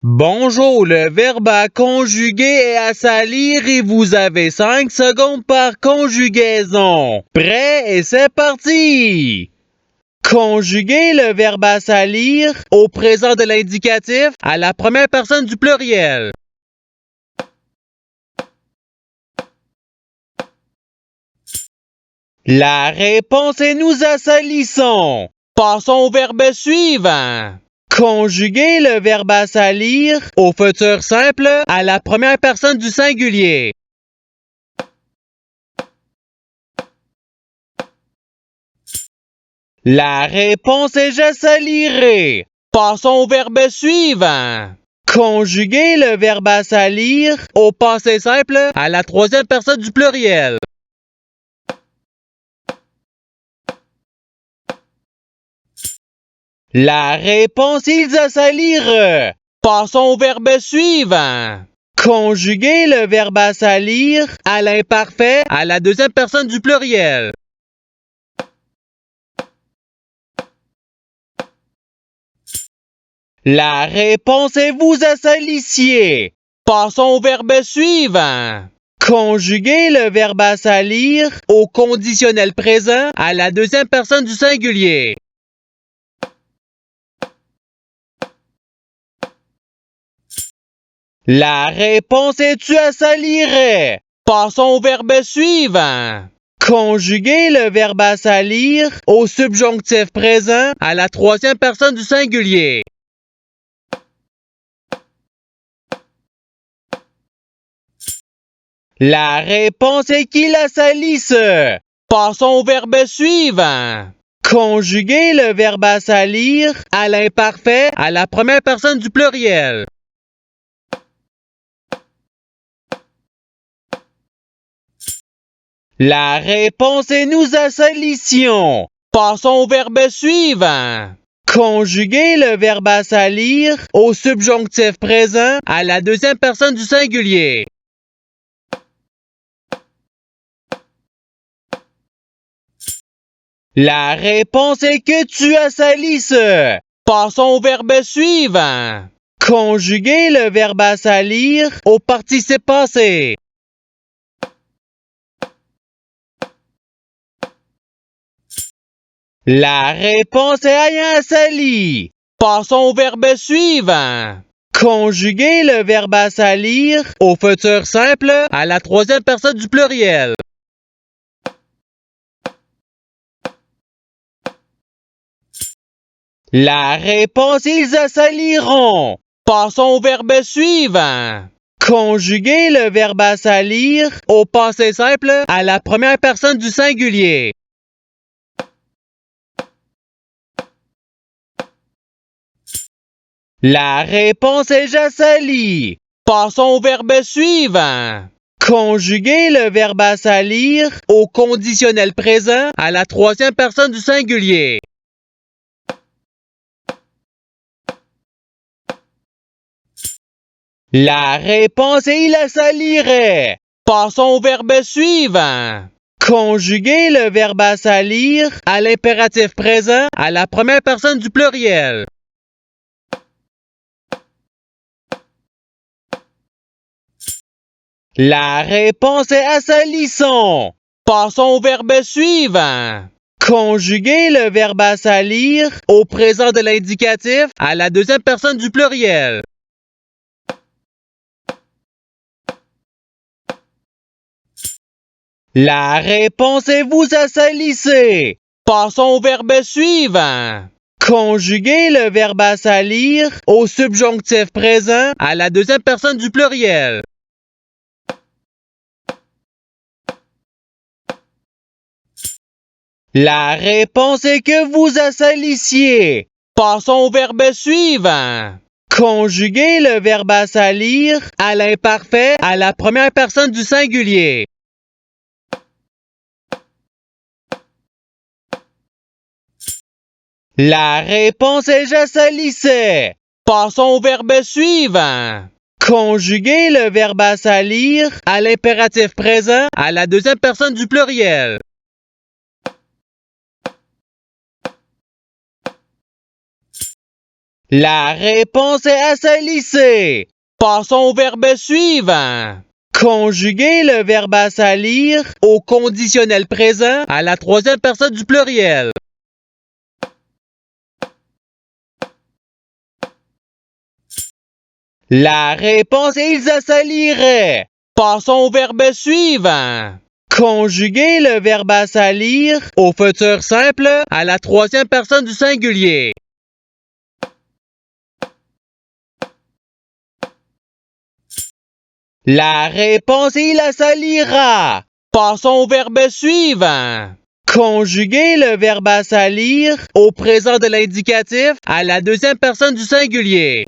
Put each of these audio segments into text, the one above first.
Bonjour, le verbe à conjuguer est à salir et vous avez 5 secondes par conjugaison. Prêt et c'est parti! Conjuguer le verbe à salir au présent de l'indicatif à la première personne du pluriel. La réponse est nous assalissons. Passons au verbe suivant. Conjuguer le verbe à salir au futur simple à la première personne du singulier. La réponse est je salirai. Passons au verbe suivant. Conjuguer le verbe à salir au passé simple à la troisième personne du pluriel. La réponse est ils assalirent. Passons au verbe suivant. Conjuguer le verbe à salir à l'imparfait à la deuxième personne du pluriel. La réponse est vous assalissiez. Passons au verbe suivant. Conjuguer le verbe à salir au conditionnel présent à la deuxième personne du singulier. La réponse est tu assalirais. Passons au verbe suivant. Conjuguer le verbe à salir au subjonctif présent à la troisième personne du singulier. La réponse est qu'il assalisse. Passons au verbe suivant. Conjuguer le verbe à salir à l'imparfait à la première personne du pluriel. La réponse est nous assalissions. Passons au verbe suivant. Conjuguer le verbe à salir au subjonctif présent à la deuxième personne du singulier. La réponse est que tu assalisses. Passons au verbe suivant. Conjuguer le verbe à salir au participe passé. La réponse est ayant assali. Passons au verbe suivant. Conjuguer le verbe à salir au futur simple à la troisième personne du pluriel. La réponse est ils assaliront. Passons au verbe suivant. Conjuguer le verbe à salir au passé simple à la première personne du singulier. La réponse est j'assalis. Passons au verbe suivant. Conjuguer le verbe à salir au conditionnel présent à la troisième personne du singulier. La réponse est il assalirait. Passons au verbe suivant. Conjuguer le verbe à salir à l'impératif présent à la première personne du pluriel. La réponse est assalissons. Passons au verbe suivant. Conjuguer le verbe à salir au présent de l'indicatif à la deuxième personne du pluriel. La réponse est vous assalissez. Passons au verbe suivant. Conjuguer le verbe à salir au subjonctif présent à la deuxième personne du pluriel. La réponse est que vous assalissiez. Passons au verbe suivant. Conjuguer le verbe à salir à l'imparfait à la première personne du singulier. La réponse est j'assalissais. Passons au verbe suivant. Conjuguer le verbe à salir à l'impératif présent à la deuxième personne du pluriel. La réponse est assalissée. Passons au verbe suivant. Conjuguer le verbe assalir au conditionnel présent à la troisième personne du pluriel. La réponse est ils assaliraient. Passons au verbe suivant. Conjuguer le verbe assalir au futur simple à la troisième personne du singulier. La réponse est il assalira. Passons au verbe suivant. Conjuguer le verbe assalir au présent de l'indicatif à la deuxième personne du singulier.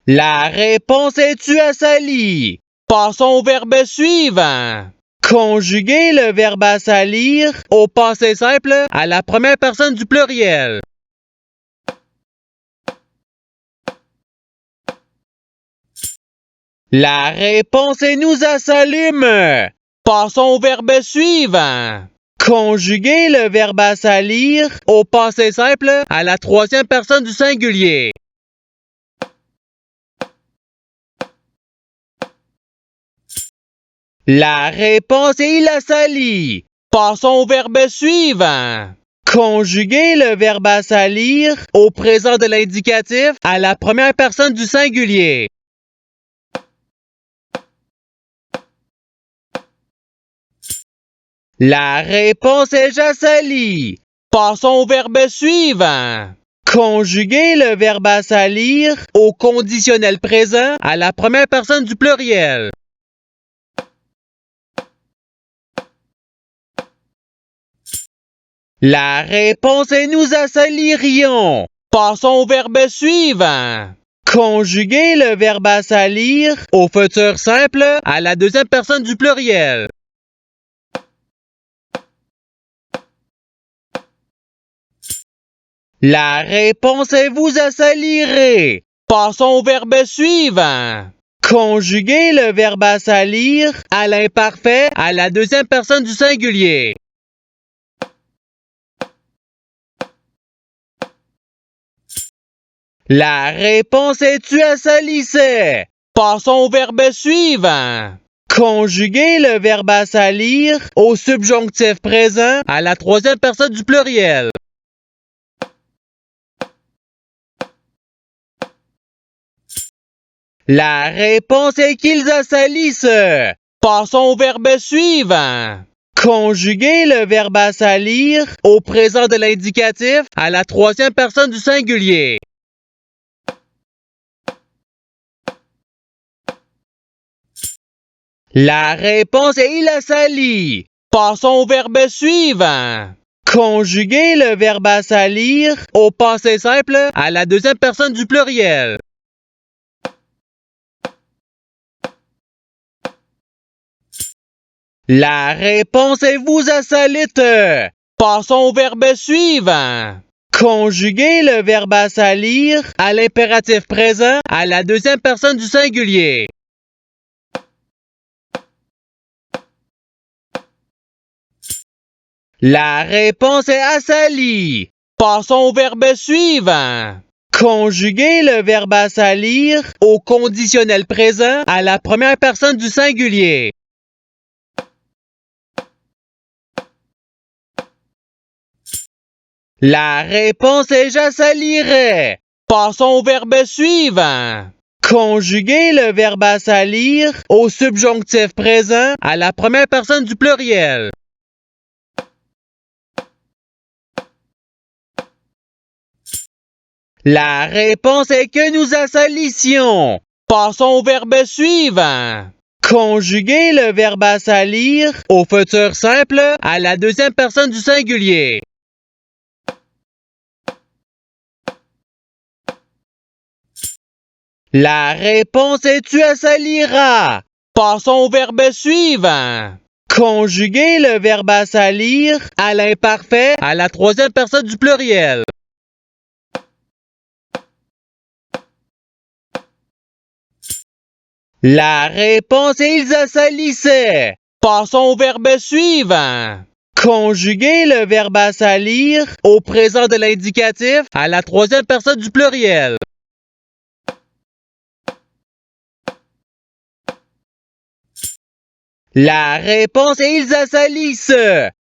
La réponse est tu assalis. Passons au verbe suivant. Conjuguer le verbe assalir au passé simple à la première personne du pluriel. La réponse est nous assalume. Passons au verbe suivant. Conjuguer le verbe assalir au passé simple à la troisième personne du singulier. La réponse est il assalit. Passons au verbe suivant. Conjuguer le verbe assalir au présent de l'indicatif à la première personne du singulier. La réponse est j'assalis. Passons au verbe suivant. Conjuguer le verbe assalir au conditionnel présent à la première personne du pluriel. La réponse est nous assalirions. Passons au verbe suivant. Conjuguer le verbe assalir au futur simple à la deuxième personne du pluriel. La réponse est vous assalirez. Passons au verbe suivant. Conjuguer le verbe assalir à l'imparfait à la deuxième personne du singulier. La réponse est tu assalissais. Passons au verbe suivant. Conjuguer le verbe assalir au subjonctif présent à la troisième personne du pluriel. La réponse est qu'ils assalissent. Passons au verbe suivant. Conjuguer le verbe assalir au présent de l'indicatif à la troisième personne du singulier. La réponse est il assalit. Passons au verbe suivant. Conjuguer le verbe assalir au passé simple à la deuxième personne du pluriel. La réponse est vous assalites. Passons au verbe suivant. Conjuguer le verbe assalir à l'impératif présent à la deuxième personne du singulier. La réponse est assalie. Passons au verbe suivant. Conjuguer le verbe assalir au conditionnel présent à la première personne du singulier. La réponse est j'assalirais. Passons au verbe suivant. Conjuguer le verbe assalir au subjonctif présent à la première personne du pluriel. La réponse est que nous assalissions. Passons au verbe suivant. Conjuguer le verbe assalir au futur simple à la deuxième personne du singulier. La réponse est tu assaliras. Passons au verbe suivant. Conjuguer le verbe assalir à l'imparfait à la troisième personne du pluriel. La réponse est ils assalissaient. Passons au verbe suivant. Conjuguez le verbe assaillir au présent de l'indicatif à la troisième personne du pluriel. La réponse est ils assalissent.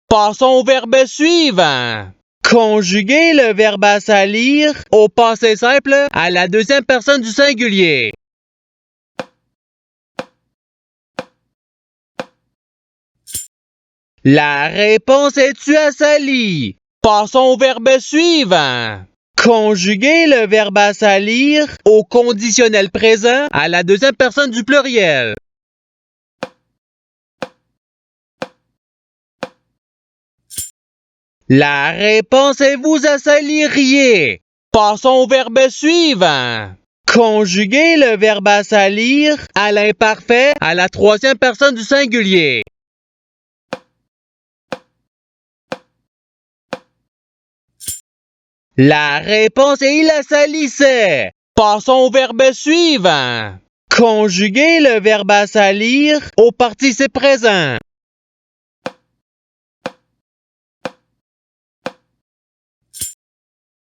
Passons au verbe suivant. Conjuguez le verbe assaillir au passé simple à la deuxième personne du singulier. La réponse est tu assaillis. Passons au verbe suivant. Conjuguez le verbe assaillir au conditionnel présent à la deuxième personne du pluriel. La réponse est vous assaliriez. Passons au verbe suivant. Conjuguez le verbe assaillir à l'imparfait à la troisième personne du singulier. La réponse est il assalissait. Passons au verbe suivant. Conjuguez le verbe assaillir au participe présent.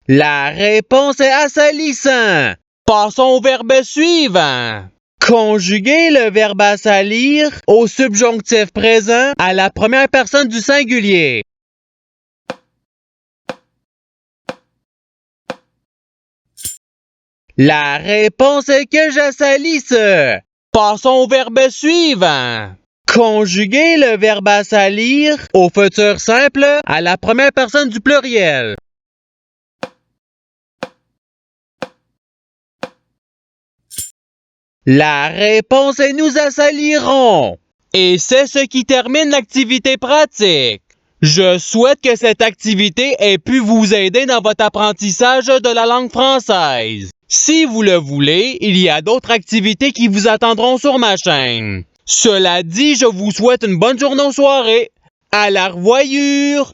La réponse est assalissant. Passons au verbe suivant. Conjuguez le verbe assaillir au subjonctif présent à la première personne du singulier. La réponse est que j'assalisse. Passons au verbe suivant. Conjuguez le verbe assaillir au futur simple à la première personne du pluriel. La réponse est nous assalirons. Et c'est ce qui termine l'activité pratique. Je souhaite que cette activité ait pu vous aider dans votre apprentissage de la langue française. Si vous le voulez, il y a d'autres activités qui vous attendront sur ma chaîne. Cela dit, je vous souhaite une bonne journée ou soirée. À la revoyure!